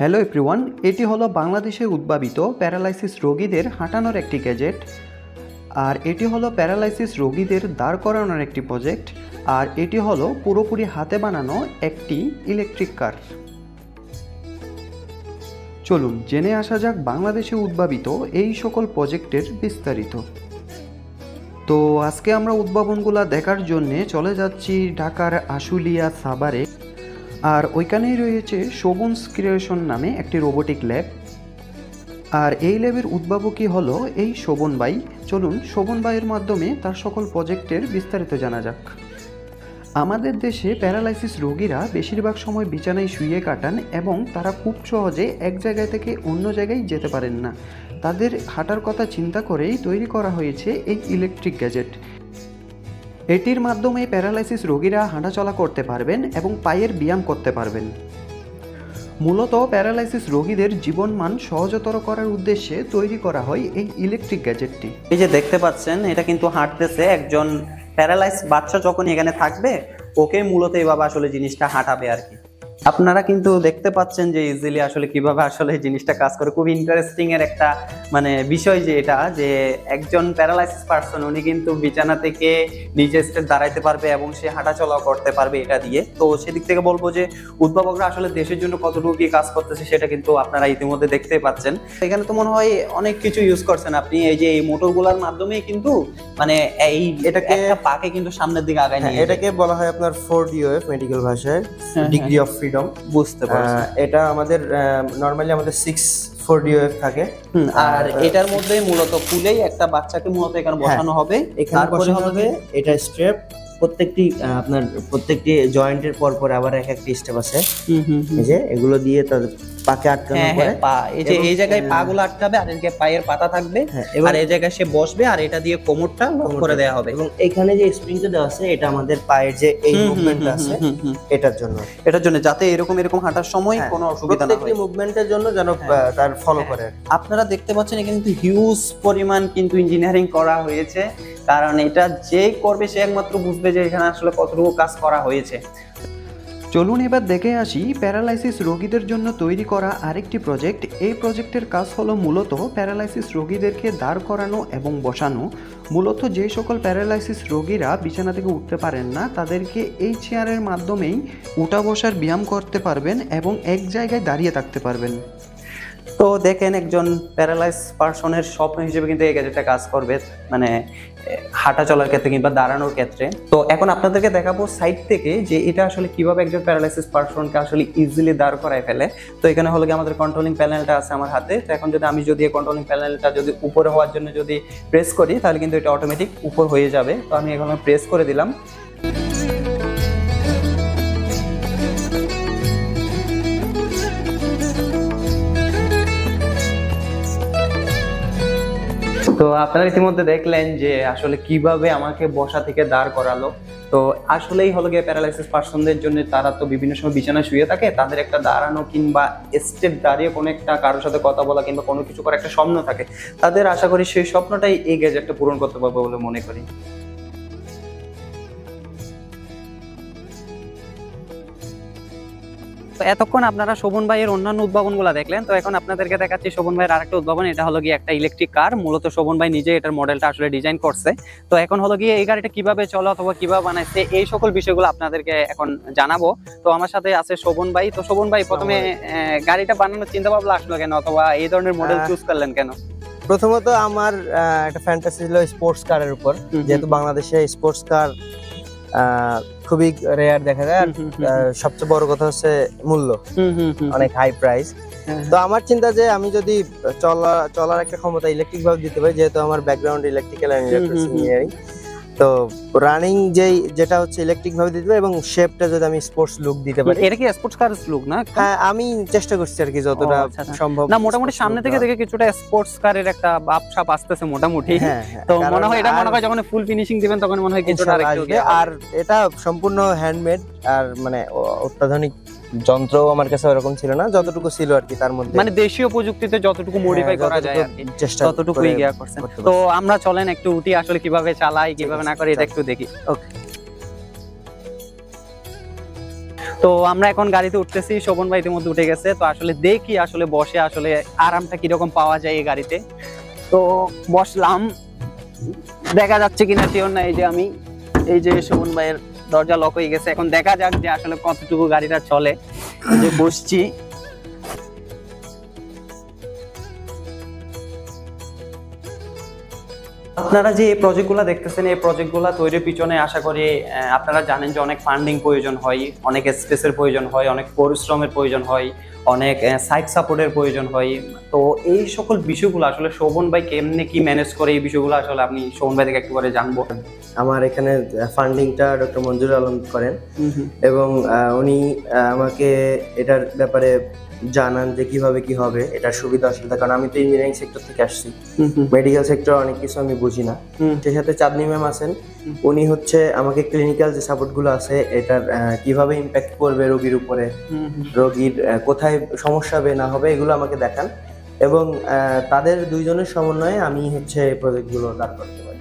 Hello everyone, এটি হলো বাংলাদেশে উদ্ভাবিত প্যারালাইসিস রোগীদের হাঁটানোর একটি গ্যাজেট। আর এটি হলো প্যারালাইসিস রোগীদের দাঁড় করানোর একটি প্রজেক্ট। আর এটি হলো পুরোপুরি হাতে বানানো একটি ইলেকট্রিক কার। চলুন জেনে আসা যাক বাংলাদেশে উদ্ভাবিত এই সকল প্রজেক্টের বিস্তারিত। তো আজকে আমরা উদ্ভাবনগুলো দেখার জন্যে চলে যাচ্ছি ঢাকার আশুলিয়া সাভারে। আর ওইখানেই রয়েছে শোভনস ক্রিয়েশন নামে একটি রোবোটিক ল্যাব। আর এই ল্যাবের উদ্ভাবকই হলো এই শোভন ভাই। চলুন শোভন ভাইয়ের মাধ্যমে তার সকল প্রজেক্টের বিস্তারিত জানা যাক। আমাদের দেশে প্যারালাইসিস রোগীরা বেশিরভাগ সময় বিছানায় শুয়ে কাটান এবং তারা খুব সহজে এক জায়গা থেকে অন্য জায়গায় যেতে পারেন না। তাদের হাঁটার কথা চিন্তা করেই তৈরি করা হয়েছে এই ইলেকট্রিক গ্যাজেট। এটির মাধ্যমে প্যারালাইসিস রোগীরা হাঁটাচলা করতে পারবেন এবং পায়ের ব্যায়াম করতে পারবেন। মূলত প্যারালাইসিস রোগীদের জীবনমান সহজতর করার উদ্দেশ্যে তৈরি করা হয় এই ইলেকট্রিক গ্যাজেটটি। এই যে দেখতে পাচ্ছেন, এটা কিন্তু হাঁটতেছে একজন প্যারালাইজ বাচ্চা। যখন এখানে থাকবে ওকে মূলত এইভাবে আসলে জিনিসটা হাঁটাবে আর কি। আপনারা কিন্তু দেখতে পাচ্ছেন যে ইজিলি আসলে কিভাবে আসলে জিনিসটা কাজ করে। খুব ইন্টারেস্টিং এর একটা বিষয় যে এটা, যে একজন প্যারালাইসিস পারসন উনি কিন্তু বিছানা থেকে নিজে স্টেপ দাঁড়াইতে পারবে এবং সে হাঁটাচলাও করতে পারবে এটা দিয়ে। তো সেদিক থেকে বলবো যে উদ্ভাবকরা আসলে দেশের জন্য কতটুকু কি কাজ করতেছে সেটা কিন্তু আপনারা ইতিমধ্যে দেখতে পাচ্ছেন। এখানে তো মনে হয় অনেক কিছু ইউজ করছেন আপনি। এই যে এই মোটরগুলোর মাধ্যমেই কিন্তু এই এটাকে একটা পাকে কিন্তু সামনের দিকে আগায় নিয়ে এটাকে বলা হয় আপনার 4DOF মেডিকেল ভাষায়, ডিগ্রি অফ ফ্রিডম। বুঝতে পারছি। এটা আমাদের নরমালি আমাদের 4DOF থাকে। আর এটার মধ্যে মূলত খুলেই একটা বাচ্চাকে মূলত এখানে বসানো হবে। তারপরে হবে এটা স্ট্রেপ। প্রত্যেকটি জয়েন্টের পর পর আবার এক একটি স্টেপ আছে। এই যে এগুলো দিয়ে তাদের পাকে আটকানোর পরে এই যে এই জায়গায় পাগুলো আটকাবে আর এদিকে পায়ের পাতা থাকবে আর এই জায়গায় সে বসবে আর এটা দিয়ে কোমরটা লক করে দেওয়া হবে। এবং এখানে যে স্প্রিংটা দেওয়া আছে এটা আমাদের পায়ের যে এই মুভমেন্টটা আছে এটার জন্য যাতে এরকম হাঁটার সময় কোনো অসুবিধা না হয়, প্রত্যেকটি মুভমেন্টের জন্য যেন তার ফলো করে। আপনারা দেখতে পাচ্ছেন এখানে কিন্তু হিউজ পরিমাণ কিন্তু ইঞ্জিনিয়ারিং করা হয়েছে। কারণ এটা যে করবে সে একমাত্র বুঝবে যে এখানে আসলে কতটুকু কাজ করা হয়েছে। চলুন এবার দেখে আসি প্যারালাইসিস রোগীদের জন্য তৈরি করা আরেকটি প্রজেক্ট। এই প্রজেক্টের কাজ হলো মূলত প্যারালাইসিস রোগীদেরকে দাঁড় করানো এবং বসানো। মূলত যে সকল প্যারালাইসিস রোগীরা বিছানা থেকে উঠতে পারেন না তাদেরকে এই চেয়ারের মাধ্যমেই উঠা বসার ব্যায়াম করতে পারবেন এবং এক জায়গায় দাঁড়িয়ে থাকতে পারবেন। তো দেখেন, একজন প্যারালাইজ পারসনের স্বপ্ন হিসেবে কিন্তু এই গ্যাজেটটা কাজ করবে, হাঁটা চলার ক্ষেত্রে কিংবা দাঁড়ানোর ক্ষেত্রে। তো এখন আপনাদেরকে দেখাবো সাইড থেকে যে এটা আসলে কিভাবে একজন প্যারালাইসিস পারসনকে আসলে ইজিলি দাঁড় করায় ফেলে। তো এখানে হলো কি আমাদের কন্ট্রোলিং প্যানেলটা আছে আমার হাতে। তো এখন যদি আমি এই কন্ট্রোলিং প্যানেলটা যদি উপরে হওয়ার জন্য যদি প্রেস করি তাহলে কিন্তু এটা অটোমেটিক উপর হয়ে যাবে। তো আমি এখন প্রেস করে দিলাম। তো আপনারা ইতিমধ্যে দেখলেন যে আসলে কিভাবে আমাকে বসা থেকে দাঁড় করালো। তো আসলেই হলো গিয়ে প্যারালাইসিস পারসনদের জন্য, তারা তো বিভিন্ন সময় বিছানায় শুয়ে থাকে, তাদের একটা দাঁড়ানো কিংবা স্টেপ দাঁড়িয়ে কোনো একটা কারোর সাথে কথা বলা কিংবা কোনো কিছু করার একটা স্বপ্ন থাকে। তাদের আশা করি সেই স্বপ্নটাই এই গ্যাজেটটা পূরণ করতে পারবে বলে মনে করি। এতক্ষণ আপনারা শোভন ভাইয়ের অন্যান্য উদ্ভাবনগুলো দেখলেন। তো এখন আপনাদেরকে দেখাচ্ছি শোভন ভাইয়ের আরেকটা উদ্ভাবন। এটা হলো গিয়ে একটা ইলেকট্রিক কার। মূলত শোভন ভাই নিজে এটার মডেলটা আসলে ডিজাইন করছে। তো এখন হলো গিয়ে এই গাড়িটা কিভাবে চলে অথবা কিভাবে বানাইছে এই সকল বিষয়গুলো আপনাদেরকে এখন জানাবো। তো আমার সাথে আছে শোভন ভাই। তো শোভন ভাই, প্রথমে গাড়িটা বানানোর চিন্তা ভাবনা আসলো কেন অথবা এই ধরনের মডেল চুজ করলেন কেন? প্রথমত আমার একটা ফ্যান্টাসি ছিল স্পোর্টস কারের উপর। যেহেতু বাংলাদেশে স্পোর্টস কার খুবই রেয়ার দেখা যায়, আর সবচেয়ে বড় কথা হচ্ছে মূল্য, অনেক হাই প্রাইস। তো আমার চিন্তা যে আমি যদি চলার একটা ক্ষমতা ইলেকট্রিক ভাবে দিতে পারি, যেহেতু আমার background electrical and electrical engineering, তো রানিং যেটা হচ্ছে ইলেকট্রিক ভাবে দিতে পারি এবং শেপটা যদি আমি স্পোর্টস লুক দিতে পারি। এটা কি স্পোর্টস কার লুক না? হ্যাঁ, আমি চেষ্টা করছি আর কি যতটা সম্ভব। না, মোটামুটি সামনে থেকে দেখে কিছুটা স্পোর্টস কারের একটা ভাবসাব আসতেছে মোটামুটি। তো মনে হয় যখন ফুল ফিনিশিং দিবেন তখন মনে হয় কিছুটা আরেকটু। আর এটা সম্পূর্ণ হ্যান্ডমেড, আর অত্যাধুনিক যন্ত্র আমার কাছে ওরকম ছিল না, যতটুকু ছিল আর কি তার মধ্যে দেশীয় প্রযুক্তিতে যতটুকু মডিফাই করা যায় আর কি ততটুকুই গিয়া করছেন। তো আমরা চলেন একটু উঠি, আসলে কিভাবে চালাই কিভাবে না করে এটা একটু দেখি। ওকে। তো আমরা এখন গাড়িতে উঠতেছি, শোভন ভাই ইতিমধ্যে উঠে গেছে। তো আসলে দেখি আসলে বসে আসলে আরামটা কিরকম পাওয়া যায় এই গাড়িতে। তো বসলাম, দেখা যাচ্ছে কিনা শিওর না। এই যে শোভন ভাইয়ের দরজা লক হয়ে গেছে, এখন দেখা যাক যে আসলে কতটুকু গাড়িটা চলে। এই যে বসছি, আপনারা যে এই প্রজেক্টগুলো দেখতেছেন, এই প্রজেক্টগুলো তৈরির পিছনে আশা করি আপনারা জানেন যে অনেক ফান্ডিং প্রয়োজন হয়, অনেক স্পেসের প্রয়োজন হয়, অনেক পরিশ্রমের প্রয়োজন হয়, অনেক সাইট সাপোর্টের প্রয়োজন হয়। তো এই সকল বিষয়গুলো আসলে শোভন ভাই কেমনে কি ম্যানেজ করে, এই বিষয়গুলো আসলে আপনি শোভন ভাই থেকে একটু করে জানবো। আমার এখানে ফান্ডিংটা ডক্টর মঞ্জুর আলম করেন এবং উনি আমাকে এটার ব্যাপারে জানান যে কিভাবে কি হবে, এটার সুবিধা অসুবিধা। কারণ আমি তো ইঞ্জিনিয়ারিং সেক্টর থেকে আসছি, মেডিকেল সেক্টর অনেক কিছু আমি বুঝি না। সেই সাথে চাঁদনি ম্যাম আছেন, উনি হচ্ছে আমাকে ক্লিনিক্যাল যে সাপোর্ট গুলো আছে এটার কিভাবে ইম্প্যাক্ট করবে রোগীর উপরে, রোগীর কোথায় সমস্যা হবে না হবে এগুলো আমাকে দেখান। এবং তাদের দুইজনের সমন্বয়ে আমি হচ্ছে এই প্রজেক্ট গুলো দাঁড় করতে পারি।